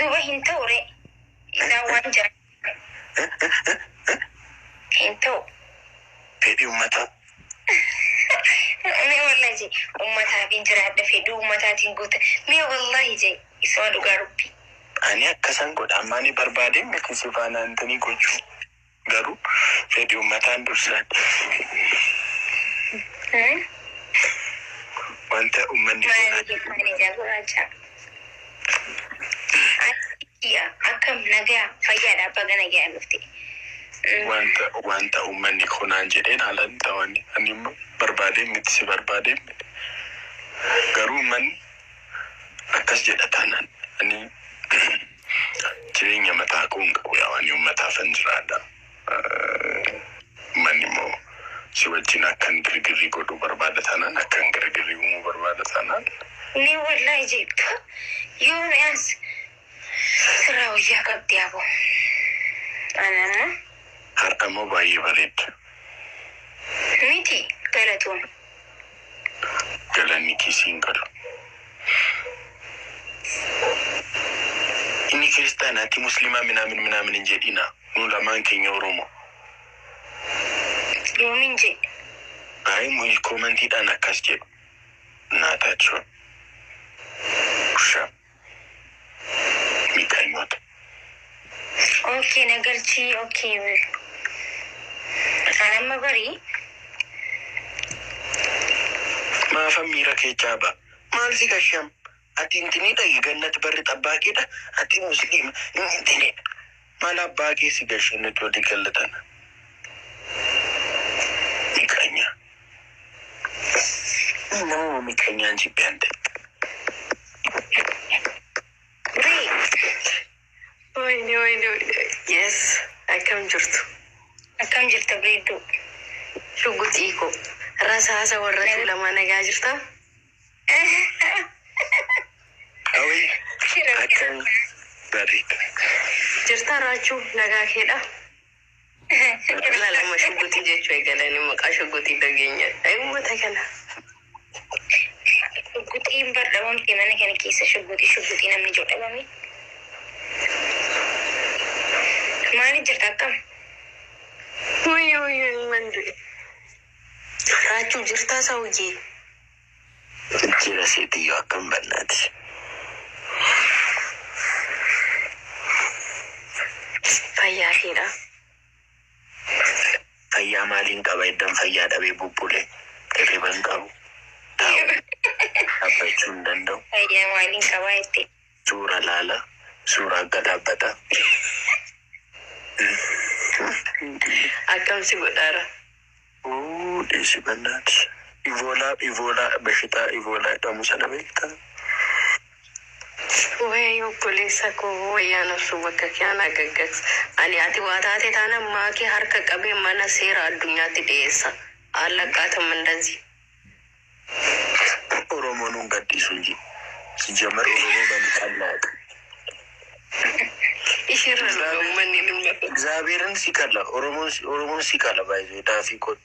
دوبا هنتو ري إذا وانجر هنتو فيدي أمتا مي والله جي أمتا بنجر هذا فيدو أمتا تنقوت مي والله جي اسمه دوغا ربي أنا أكسان قد أماني بربادي متي سيفانا أنتني قوشو غارو فيدي أمتا ندرسان وانت أمني ماني جاغو راجع أكم نجا فيا دابا نجا نفتي وانت أمني خنان جدين على أنت واني أني بربادي متسي بربادي غارو من أكس جدتانا أني جرين متى أكون قوي واني متى فنجرادا مني مو سوتشنا كان غرغري قدو بربادتانا كان غرغري مو بربادتانا ني والله جيت يوم ياس سراو يا قبديابو أنا هرقمو باي بريد ميتي قالتون قالني كيسين قالوا إني كريستاناتي مسلمة من جدينا نولا مانكين يورومو يومين جي أي مو كومنتي أنا كاسجل ناتاتشو وشا ميكايموت أوكي نقلتي أوكي أنا ما بري ما فميرا كي جابا مالزي كشام أتنتني دا يغنت برد أباكي دا أتي مسلم انتني مالا باكي سيغشن تو دي كالتانا ميكانيا نمو ميكانيا انجي بيانده ويني يس أكم جرت بريدو شو قلت إيكو راسا والرسول ما نجا جرتا أوي أكم بريد جرتا راجو نجا كده لا لما شو قلت جيت شوي قالني ما شو قلت دقيني أيوة ما تكنا قلت إيه برا ممكن أنا كان كيسة شو قلت أنا من جوده بامي ما نجرت كم وي من راجو جرتا سوجي جرا سيتي يو أكم بناتي فيا كده فيا مالين كبايدن فيا دبي بوبولي تريبان كابو أبجون دندو فيا مالين كبايتي سورة لالا سورة قدابتا أكم سيبودارا ديسي بناتي إيفولا بشتا إيفولا تاموسانا بيكتا وهي بوليسا كو ويا نفسه وكاكيانا غغس اني اتي واتاتي تانا ماكي حركه قبي منا سير الدنيا تديسا አለቃትም እንደዚህ ኦሮሞኑን ገዲሱ እንጂ ሲጀመር ኦሮሞ በሚቀላቅ ይሽራል ማንንም እግዚአብሔርን ሲቀላ ኦሮሞን ሲቀላ ባይዞ ዳፊ ኮት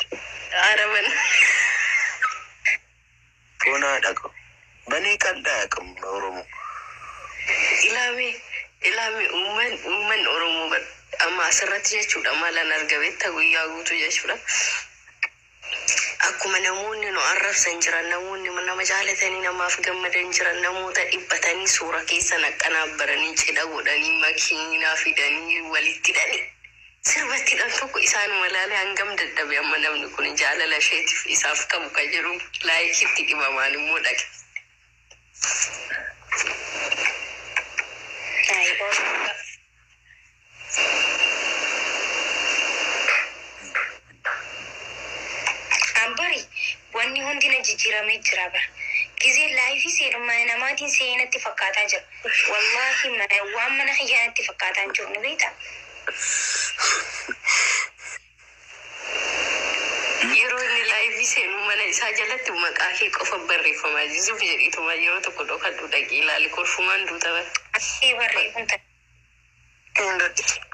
አረበን ሆና ዳቆ በኔ ቀልዳ ያቅም ኦሮሞ ኢላሚ ኡመን ኦሮሞ አማ አስራት ጀቹ ደማላን አርገቤት ተጉያጉቱ ጀቹራ akkuma namoonni nu arrabsan jiran namoonni mana majaalatanii namaaf gammadan jiran namoota dhibbatanii suura keessa naqanaabbaranii cidha godhanii makiinaa fidanii walitti hidhanii sirbatti hidhan tokko isaan malaalee hangam dadhabe amma namni kun jaalala isheetiif isaaf qabu kan jedhu laayikitti dhibamaan immoo dhaqe. wanni hundi na jijjiiramee jira bara gizee laayifii seerummaa namaatiin seenatti fakkaataa jira wallahi waan mana hiyyaanatti fakkaataa hin jirne beektaa yeroo inni laayifii seenu mana isaa jalatti maqaa kee qofa barreeffamaa jisuuf jedhiituma yeroo tokko dhokadhu dhaqii ilaali kolfumaan duuta akkee barreeffamta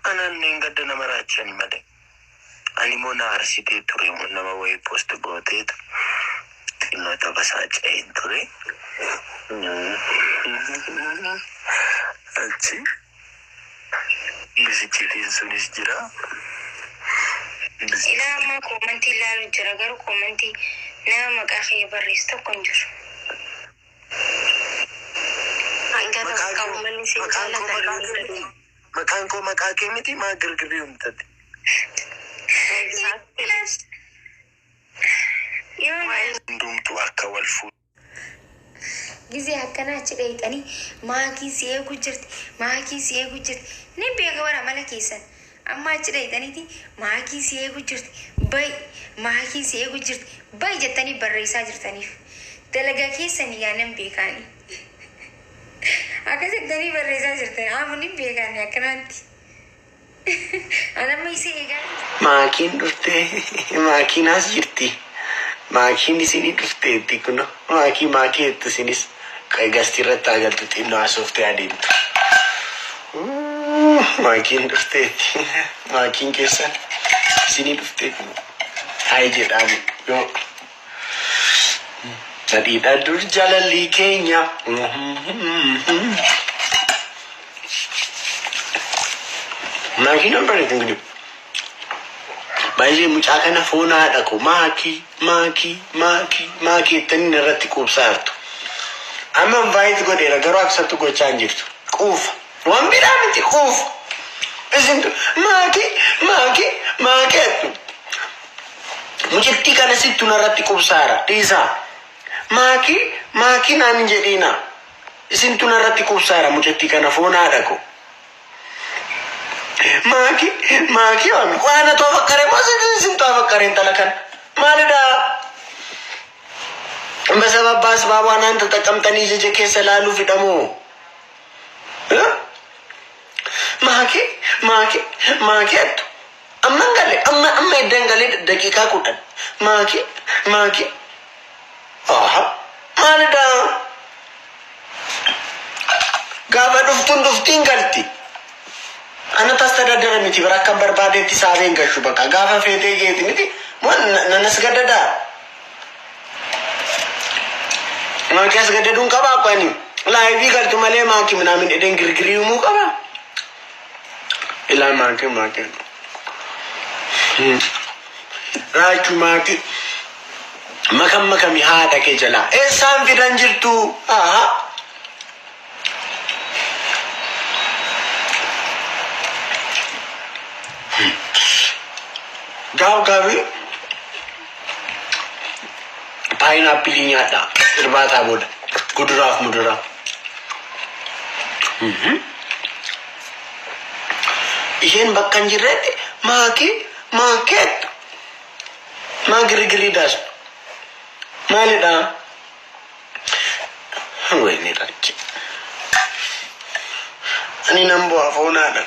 anaan gadda nama raachani malee ani mona arsitee ture nama wayii post gooteetu xinnota basaaca'een ture Bisichiitiin sunis jira. Ilaa ammaa koomantii ilaalu jira garuu koomantii nama maqaa kee barreessu tokko hin jiru. Maqaan koo maqaa kee miti maa girgirrii humtate. Hundumtuu akka wal fuudhu. Gizee akkanaa achi dheeyxanii maakii si eegu jirti maakii si eegu jirti ni beeka bara mala keessan amma achi dheeyxaniiti maakii si eegu jirti bay maakii si eegu jirti bay jettanii barreessaa jirtaniif dalagaa keessan yaanan beekaanii akkasittanii barreessaa jirtan aamuun hin beekaanii akkanaatti anamma isee eegaa Maakiin dhuftee maakiin as jirti. Maakiin isinii dhufteetti kuno maakii jettu isinis gasti irratti agartu xinnoo asooftee adeemtu. Maakiin dhufteetti maakiin keessan isinii dhufteetti hayi jedhamu yoo sadhiidha dur jaalalli keenya. Maakiin an bareedu ngiduu. Baay'ee mucaa kana foon haadha ko maakii jettanii irratti quubsaa jirtu. Amma invaayit godheera garuu aksatti gochaa hin jirtu. Quufa. Waan biraa miti quufa. Isintu maakii jettu. Mucittii kana sittu irratti quubsaara. Dhiisaa. Maakii naan hin jedhiina. Isintu irratti quubsaara mucittii kana foon haadha ko. Maakii waami waan atoo fakkare moosin too fakkare intala kana maalidha በሰበባ አስባብ እናንተ ተጠቀምተን ይዤ keessa laaluu fidhamoo maakeettu amma iddan galee daqiiqaa 10 maakii maalidha gaafa dhuftiin galti. Ana taastadadara miti barakan barbaadeetti saabeen gashu bakka gaafa feetee geeti miti nanas gadada maakii as gadaduun qaba abbani laayivii galtu malee maakii minaamin edeen girgirii uumuu qaba ilaa maakii raachuu maakii makami haadha kee jalaa eessaan fidan jirtu Gabi pineapple nyaata irbaata booda kuduraaf muduraa isheen bakka hin jirretti maakeet maa girgirii daas maalidha wayni rachi ani nan bu'aa foonaadha.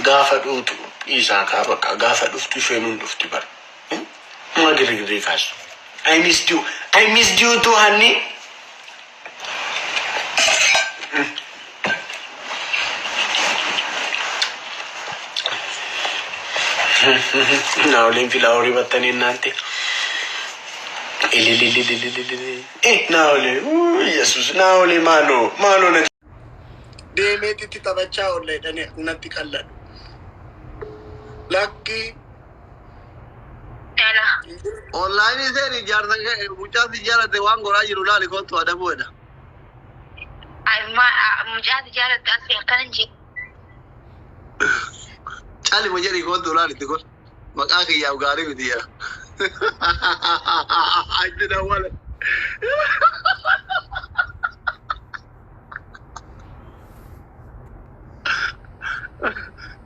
Gaafa dhuutu isaa kaa bakka gaafa dhuftu isheen hin dhufti bara. Maa girgirii kaasu. I missed you too honey. Naoleen filaa horii battanii naante. Naolee Yesus naolee maaloo na deemeetitti taphachaa oolla jedhanii natti qalladhu. Lucky. Online is there. Jarda mucha tijara te wan gora jiru la liko to ada boda. mucaa tijara taasise akkanan jee. Chali moja liko to la liko. Maka ke ya ugari bidiya. Ajde da wala.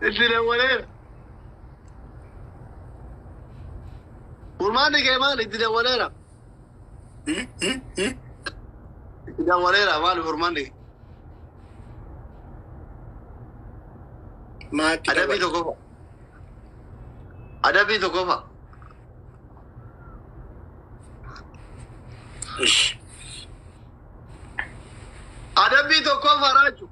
Idina wala. Urmani ke mal idina wala. Idina wala mal urmani. Mati ada bi to kofa. Ish. Ada bi to kofa raju.